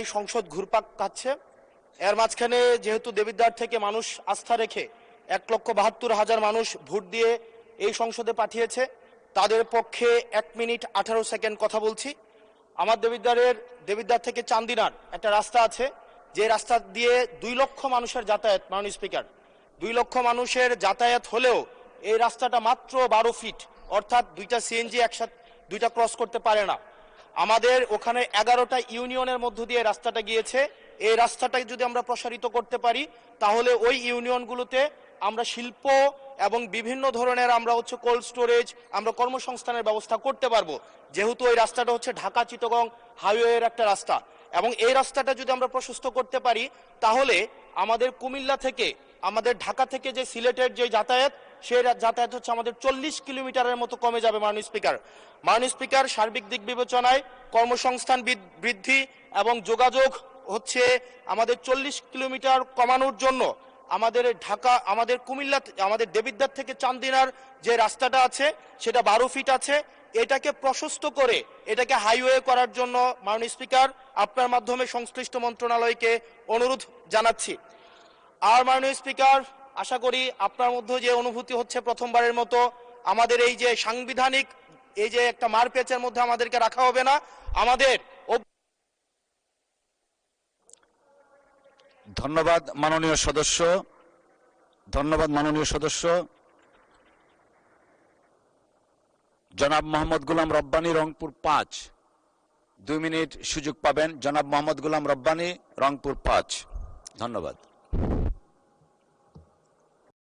এই সংসদ ঘুরপাক খাচ্ছে। এর মাঝখানে যেহেতু দেবিদ্বার থেকে মানুষ আস্থা রেখে 1,72,000 মানুষ ভোট দিয়ে এই সংসদে পাঠিয়েছে, তাদের পক্ষে 1 মিনিট 18 সেকেন্ড কথা বলছি। আমার দেবিদ্বার থেকে চান্দিনার একটা রাস্তা আছে, যে রাস্তা দিয়ে 2 লক্ষ মানুষের যাতায়াত। মাননীয় স্পিকার, 2 লক্ষ মানুষের যাতায়াত হলেও এই রাস্তাটা মাত্র 12 ফিট, অর্থাৎ 2টা সিএনজি একসাথে 2টা ক্রস করতে পারে না। আমাদের ওখানে 11টা ইউনিয়নের মধ্য দিয়ে রাস্তাটা গিয়েছে। এই রাস্তাটাকে যদি আমরা প্রসারিত করতে পারি, তাহলে ওই ইউনিয়নগুলোতে আমরা শিল্প এবং বিভিন্ন ধরনের আমরা কোল্ড স্টোরেজ, আমরা কর্মসংস্থানের ব্যবস্থা করতে পারবো, যেহেতু ওই রাস্তাটা হচ্ছে ঢাকা চিটাগং হাইওয়ের একটা রাস্তা। এবং এই রাস্তাটা যদি আমরা প্রশস্ত করতে পারি, তাহলে আমাদের কুমিল্লা থেকে, আমাদের ঢাকা থেকে যে সিলেটের যে যাতায়াত, সেই যাতায়াত হচ্ছে আমাদের 40 কিলোমিটারের মতো কমে যাবে। মাননীয় স্পিকার, সার্বিক দিক বিবেচনায় কর্মসংস্থান বৃদ্ধি এবং যোগাযোগ হচ্ছে আমাদের 40 কিলোমিটার কমানোর জন্য আমাদের কুমিল্লা, আমাদের দেবিদ্বার থেকে চান্দিনার যে রাস্তাটা আছে সেটা 12 ফিট আছে। এটাকে প্রশস্ত করে এটাকে হাইওয়ে করার জন্য মাননীয় স্পিকার, আপনার মাধ্যমে সংশ্লিষ্ট মন্ত্রণালয়কে অনুরোধ জানাচ্ছি। আর মাননীয় স্পিকার, আশা করি আপনার মধ্যে যে অনুভূতি হচ্ছে, প্রথমবারের মতো আমাদের এই যে সাংবিধানিক এই যে একটা মারপ্যাচের মধ্যে আমাদেরকে রাখা হবে না। আমাদের ধন্যবাদ মাননীয় সদস্য। জনাব মোহাম্মদ গোলাম রব্বানী, রংপুর 5। 2 মিনিট সুযোগ পাবেন। জনাব মোহাম্মদ গোলাম রব্বানী, রংপুর 5। ধন্যবাদ।